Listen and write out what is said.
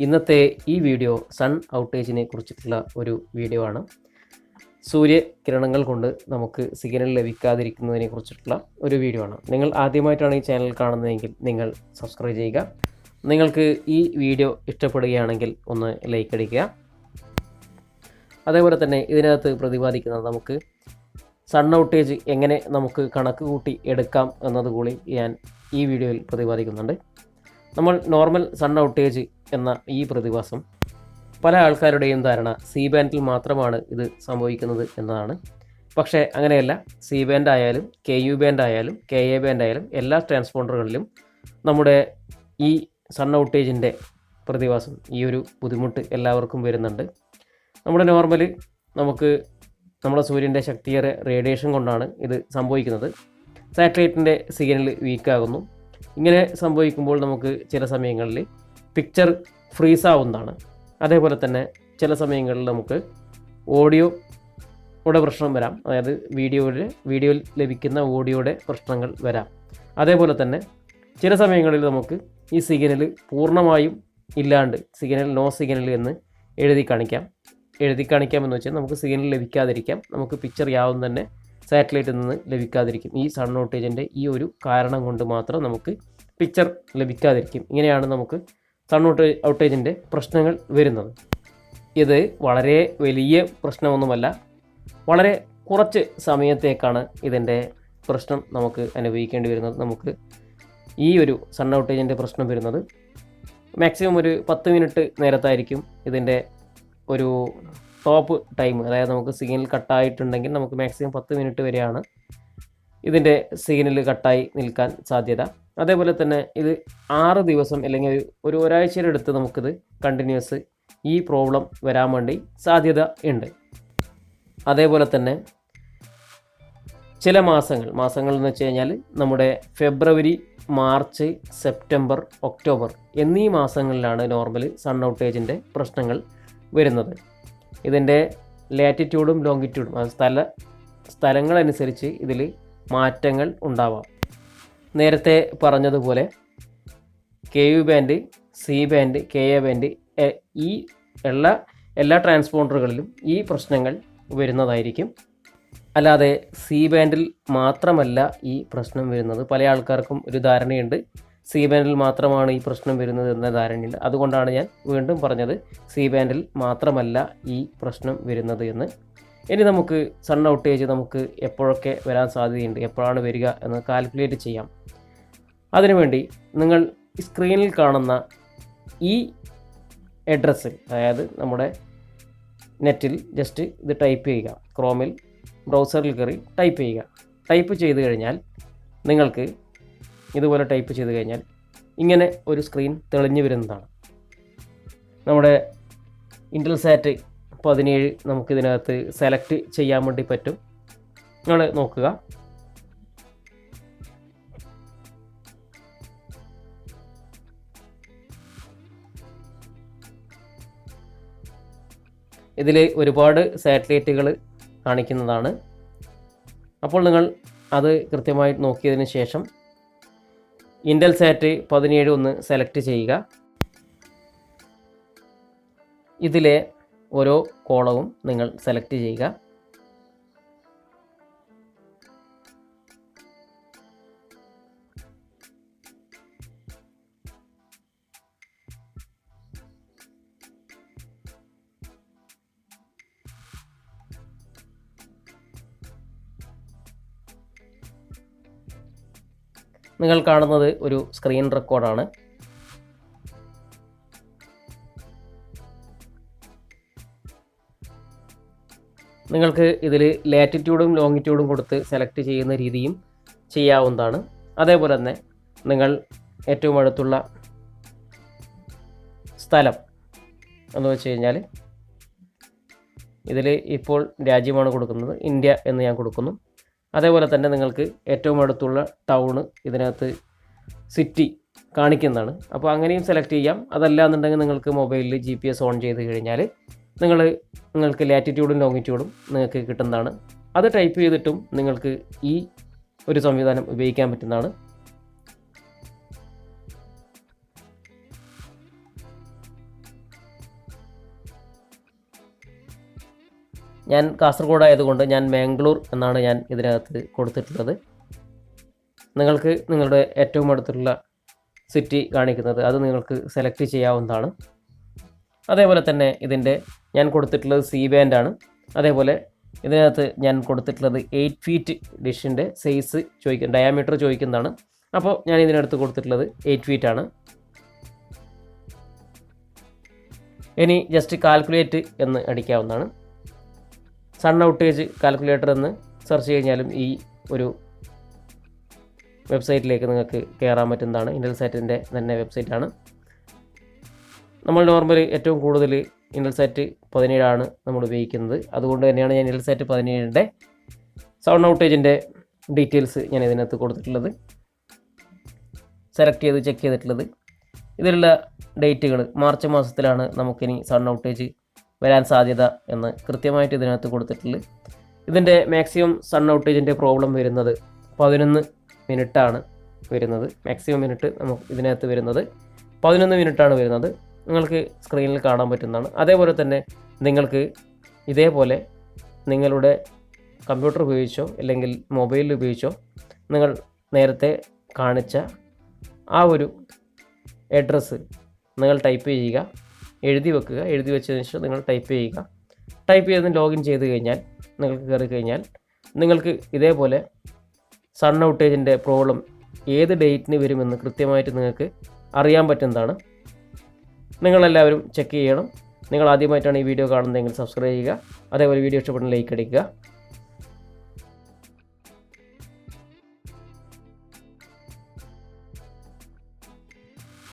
ഇന്നത്തെ ഈ video sun ഔട്ടേജിനെ കുറിച്ചിട്ടുള്ള ഒരു വീഡിയോ ആണ്. സൂര്യകിരണങ്ങൾ കൊണ്ട് നമുക്ക് സിഗ്നൽ ലഭിക്കാതിരിക്കുന്നതിനെ കുറിച്ചിട്ടുള്ള ഒരു വീഡിയോ ആണ്. നിങ്ങൾ ആദ്യമായിട്ടാണ് ഈ ചാനൽ കാണുന്നതെങ്കിൽ നിങ്ങൾ സബ്സ്ക്രൈബ് ചെയ്യുക. നിങ്ങൾക്ക് ഈ വീഡിയോ ഇഷ്ടപ്പെടുകയാണെങ്കിൽ ഒന്ന് ലൈക്ക് അടിക്കുക. അതേപോലെ തന്നെ ഇതിനകത്ത് പ്രതിപാദിക്കുന്നത് നമുക്ക് സൺ ഔട്ടേജ് എങ്ങനെ നമുക്ക് കണക്ക് കൂട്ടി എടുക്കാം എന്നതുകൂടി ഞാൻ ഈ വീഡിയോയിൽ പ്രതിപാദിക്കുന്നുണ്ട്. നമ്മൾ നോർമൽ സൺ ഔട്ടേജ് എന്ന ഈ പ്രതിഭാസം പല ആൾക്കാരുടെയും ധാരണ സി ബാൻഡിൽ മാത്രമാണ് ഇത് സംഭവിക്കുന്നത് എന്നതാണ്. പക്ഷേ അങ്ങനെയല്ല. സി ബാൻഡ് ആയാലും KU ബാൻഡ് ആയാലും KA ബാൻഡ് ആയാലും എല്ലാ ട്രാൻസ്പോണ്ടറുകളിലും നമ്മുടെ ഈ സൺ ഔട്ടേജിൻ്റെ പ്രതിഭാസം, ഈ ഒരു ബുദ്ധിമുട്ട് എല്ലാവർക്കും വരുന്നുണ്ട്. നമ്മുടെ നോർമൽ നമുക്ക് നമ്മുടെ സൂര്യൻ്റെ ശക്തിയേറെ റേഡിയേഷൻ കൊണ്ടാണ് ഇത് സംഭവിക്കുന്നത്. സാറ്റലൈറ്റിൻ്റെ സിഗ്നൽ വീക്കാകുന്നു. ഇങ്ങനെ സംഭവിക്കുമ്പോൾ നമുക്ക് ചില സമയങ്ങളിൽ പിക്ചർ ഫ്രീസ് ആവുന്നതാണ്. അതേപോലെ തന്നെ ചില സമയങ്ങളിൽ നമുക്ക് ഓഡിയോയുടെ പ്രശ്നം വരാം. അതായത് വീഡിയോയിൽ ലഭിക്കുന്ന ഓഡിയോയുടെ പ്രശ്നങ്ങൾ വരാം. അതേപോലെ തന്നെ ചില സമയങ്ങളിൽ നമുക്ക് ഈ സിഗ്നൽ പൂർണ്ണമായും ഇല്ലാണ്ട് നോ സിഗ്നൽ എന്ന് എഴുതി കാണിക്കാമെന്ന് വെച്ചാൽ നമുക്ക് സിഗ്നൽ ലഭിക്കാതിരിക്കാം. നമുക്ക് പിക്ചർ യാതൊന്നും തന്നെ സാറ്റലൈറ്റിൽ നിന്ന് ലഭിക്കാതിരിക്കും. ഈ സൺ ഔട്ടേജിൻ്റെ ഈ ഒരു കാരണം കൊണ്ട് മാത്രം നമുക്ക് പിക്ചർ ലഭിക്കാതിരിക്കും. ഇങ്ങനെയാണ് നമുക്ക് സൺ ഔട്ടേജിൻ്റെ പ്രശ്നങ്ങൾ വരുന്നത്. ഇത് വളരെ വലിയ പ്രശ്നമൊന്നുമല്ല. വളരെ കുറച്ച് സമയത്തേക്കാണ് ഇതിൻ്റെ പ്രശ്നം നമുക്ക് അനുഭവിക്കേണ്ടി വരുന്നത്. നമുക്ക് ഈ ഒരു സൺ ഔട്ടേജിൻ്റെ പ്രശ്നം വരുന്നത് മാക്സിമം ഒരു 10 മിനിറ്റ് നേരത്തായിരിക്കും ഇതിൻ്റെ ഒരു ടോപ്പ് ടൈം. അതായത് നമുക്ക് സിഗ്നൽ കട്ടായിട്ടുണ്ടെങ്കിൽ നമുക്ക് മാക്സിമം 10 മിനിറ്റ് വരെയാണ് ഇതിൻ്റെ സിഗ്നൽ കട്ടായി നിൽക്കാൻ സാധ്യത. അതേപോലെ തന്നെ ഇത് 6 ദിവസം അല്ലെങ്കിൽ ഒരാഴ്ചയുടെ അടുത്ത് നമുക്കിത് കണ്ടിന്യൂസ് ഈ പ്രോബ്ലം വരാൻ വേണ്ടി സാധ്യത ഉണ്ട്. അതേപോലെ തന്നെ ചില മാസങ്ങൾ എന്ന് വെച്ച് കഴിഞ്ഞാൽ നമ്മുടെ ഫെബ്രുവരി, മാർച്ച്, സെപ്റ്റംബർ, ഒക്ടോബർ എന്നീ മാസങ്ങളിലാണ് നോർമൽ സൺ ഔട്ടേജിൻ്റെ പ്രശ്നങ്ങൾ വരുന്നത്. ഇതിൻ്റെ ലാറ്റിറ്റ്യൂഡും ലോങ്ങിറ്റ്യൂഡും സ്ഥലങ്ങളനുസരിച്ച് ഇതിൽ മാറ്റങ്ങൾ ഉണ്ടാവാം. നേരത്തെ പറഞ്ഞതുപോലെ KU band, C band, KA band ഈ എല്ലാ ട്രാൻസ്പോണ്ടറുകളിലും ഈ പ്രശ്നങ്ങൾ വരുന്നതായിരിക്കും. അല്ലാതെ സി ബാൻഡിൽ മാത്രമല്ല ഈ പ്രശ്നം വരുന്നത്. പല ആൾക്കാർക്കും ഒരു ധാരണയുണ്ട് സി ബാൻഡിൽ മാത്രമാണ് ഈ പ്രശ്നം വരുന്നത് എന്ന ധാരണയുണ്ട്. അതുകൊണ്ടാണ് ഞാൻ വീണ്ടും പറഞ്ഞത് സി ബാൻഡിൽ മാത്രമല്ല ഈ പ്രശ്നം വരുന്നത് എന്ന്. ഇനി നമുക്ക് സൺ ഔട്ടേജ് നമുക്ക് എപ്പോഴൊക്കെ വരാൻ സാധ്യതയുണ്ട്, എപ്പോഴാണ് വരിക എന്ന് കാൽക്കുലേറ്റ് ചെയ്യാം. അതിനുവേണ്ടി നിങ്ങൾ സ്ക്രീനിൽ കാണുന്ന ഈ അഡ്രസ്സിൽ, അതായത് നമ്മുടെ നെറ്റിൽ ജസ്റ്റ് ഇത് ടൈപ്പ് ചെയ്യുക. ക്രോമിൽ ബ്രൗസറിൽ കയറി ടൈപ്പ് ചെയ്ത് കഴിഞ്ഞാൽ നിങ്ങൾക്ക് ഇതുപോലെ ടൈപ്പ് ചെയ്ത് കഴിഞ്ഞാൽ ഇങ്ങനെ ഒരു സ്ക്രീൻ തെളിഞ്ഞു വരുന്നതാണ്. നമ്മുടെ ഇൻ്റൽസാറ്റ് 17 നമുക്കിതിനകത്ത് സെലക്ട് ചെയ്യാൻ വേണ്ടി പറ്റും. നിങ്ങൾ നോക്കുക. ഇതിൽ ഒരുപാട് സാറ്റലൈറ്റുകൾ കാണിക്കുന്നതാണ്. അപ്പോൾ നിങ്ങൾ അത് കൃത്യമായി നോക്കിയതിന് ശേഷം ഇൻ്റൽസാറ്റ് 17 ഒന്ന് സെലക്ട് ചെയ്യുക. ഇതിലെ ഓരോ കോളവും നിങ്ങൾ സെലക്ട് ചെയ്യുക. നിങ്ങൾ കാണുന്നത് ഒരു സ്ക്രീൻ റെക്കോർഡാണ്. നിങ്ങൾക്ക് ഇതിൽ ലാറ്റിറ്റ്യൂഡും ലോങ്ങിറ്റ്യൂഡും കൊടുത്ത് സെലക്ട് ചെയ്യുന്ന രീതിയും ചെയ്യാവുന്നതാണ്. അതേപോലെ തന്നെ നിങ്ങൾ ഏറ്റവും അടുത്തുള്ള സ്ഥലം എന്ന് വെച്ച് കഴിഞ്ഞാൽ ഇതിൽ ഇപ്പോൾ രാജ്യമാണ് കൊടുക്കുന്നത്, ഇന്ത്യ എന്ന് ഞാൻ കൊടുക്കുന്നു. അതേപോലെ തന്നെ നിങ്ങൾക്ക് ഏറ്റവും അടുത്തുള്ള ടൗണ് ഇതിനകത്ത് സിറ്റി കാണിക്കുന്നതാണ്. അപ്പോൾ അങ്ങനെയും സെലക്ട് ചെയ്യാം. അതല്ല എന്നുണ്ടെങ്കിൽ നിങ്ങൾക്ക് മൊബൈലിൽ GPS ഓൺ ചെയ്ത് കഴിഞ്ഞാൽ നിങ്ങൾക്ക് ലാറ്റിറ്റ്യൂഡും ലോങ്ങിറ്റ്യൂഡും നിങ്ങൾക്ക് കിട്ടുന്നതാണ്. അത് ടൈപ്പ് ചെയ്തിട്ടും നിങ്ങൾക്ക് ഈ ഒരു സംവിധാനം ഉപയോഗിക്കാൻ പറ്റുന്നതാണ്. ഞാൻ കാസർഗോഡ് ആയതുകൊണ്ട് ഞാൻ മാംഗ്ലൂർ എന്നാണ് ഞാൻ ഇതിനകത്ത് കൊടുത്തിട്ടുള്ളത്. നിങ്ങൾക്ക് നിങ്ങളുടെ ഏറ്റവും അടുത്തുള്ള സിറ്റി കാണിക്കുന്നത് അത് നിങ്ങൾക്ക് സെലക്ട് ചെയ്യാവുന്നതാണ്. അതേപോലെ തന്നെ ഇതിൻ്റെ ഞാൻ കൊടുത്തിട്ടുള്ളത് cband ആണ്. അതേപോലെ ഇതിനകത്ത് ഞാൻ കൊടുത്തിട്ടുള്ളത് 8 ഫീറ്റ് ഡിഷിൻ്റെ സൈസ് ഡയാമീറ്റർ ചോദിക്കുന്നതാണ്. അപ്പോൾ ഞാൻ ഇതിനടുത്ത് കൊടുത്തിട്ടുള്ളത് 8 ഫീറ്റ് ആണ്. ഇനി ജസ്റ്റ് കാൽക്കുലേറ്റ് എന്ന് അടിക്കാവുന്നതാണ്. സൺ ഔട്ടേജ് കാൽക്കുലേറ്റർ എന്ന് സെർച്ച് കഴിഞ്ഞാലും ഈ ഒരു വെബ്സൈറ്റിലേക്ക് നിങ്ങൾക്ക് കയറാൻ പറ്റുന്നതാണ്. ഇൻ്റൽസാറ്റിൻ്റെ തന്നെ വെബ്സൈറ്റാണ്. നമ്മൾ നോർമലി ഏറ്റവും കൂടുതൽ ഇൻ്റൽസാറ്റ് 17 ആണ് നമ്മൾ ഉപയോഗിക്കുന്നത്. അതുകൊണ്ട് തന്നെയാണ് ഞാൻ ഇൻ്റൽസാറ്റ് 17ൻ്റെ സൗണ്ട് ഔട്ടേജിൻ്റെ ഡീറ്റെയിൽസ് ഞാൻ ഇതിനകത്ത് കൊടുത്തിട്ടുള്ളത്, സെലക്ട് ചെയ്ത് ചെക്ക് ചെയ്തിട്ടുള്ളത്. ഇതിലുള്ള ഡേറ്റുകൾ മാർച്ച് മാസത്തിലാണ് നമുക്കിനി സൺ ഔട്ടേജ് വരാൻ സാധ്യത എന്ന് കൃത്യമായിട്ട് ഇതിനകത്ത് കൊടുത്തിട്ടുള്ളത്. ഇതിൻ്റെ മാക്സിമം സൺ ഔട്ടേജിൻ്റെ പ്രോബ്ലം വരുന്നത് 11 മിനിറ്റാണ് വരുന്നത്. മാക്സിമം മിനിറ്റ് നമുക്ക് ഇതിനകത്ത് വരുന്നത് 11 മിനിറ്റാണ് വരുന്നത്. നിങ്ങൾക്ക് സ്ക്രീനിൽ കാണാൻ പറ്റുന്നതാണ്. അതേപോലെ തന്നെ നിങ്ങൾക്ക് ഇതേപോലെ നിങ്ങളുടെ കമ്പ്യൂട്ടർ ഉപയോഗിച്ചോ അല്ലെങ്കിൽ മൊബൈലിൽ ഉപയോഗിച്ചോ നിങ്ങൾ നേരത്തെ കാണിച്ച ആ ഒരു അഡ്രസ്സ് നിങ്ങൾ ടൈപ്പ് ചെയ്യുക, എഴുതി വെക്കുക. എഴുതി വെച്ചതിന് ശേഷം നിങ്ങൾ ടൈപ്പ് ചെയ്യുക. ടൈപ്പ് ചെയ്ത് ലോഗിൻ ചെയ്ത് കഴിഞ്ഞാൽ നിങ്ങൾക്ക് കയറി കഴിഞ്ഞാൽ നിങ്ങൾക്ക് ഇതേപോലെ സൺ ഔട്ടേജിൻ്റെ പ്രോബ്ലം ഏത് ഡേറ്റിന് വരുമെന്ന് കൃത്യമായിട്ട് നിങ്ങൾക്ക് അറിയാൻ പറ്റുന്നതാണ്. നിങ്ങളെല്ലാവരും ചെക്ക് ചെയ്യണം. നിങ്ങൾ ആദ്യമായിട്ടാണ് ഈ വീഡിയോ കാണുന്നതെങ്കിൽ സബ്സ്ക്രൈബ് ചെയ്യുക. അതേപോലെ വീഡിയോ ഇഷ്ടപ്പെടുന്ന ലൈക്ക് അടിക്കുക.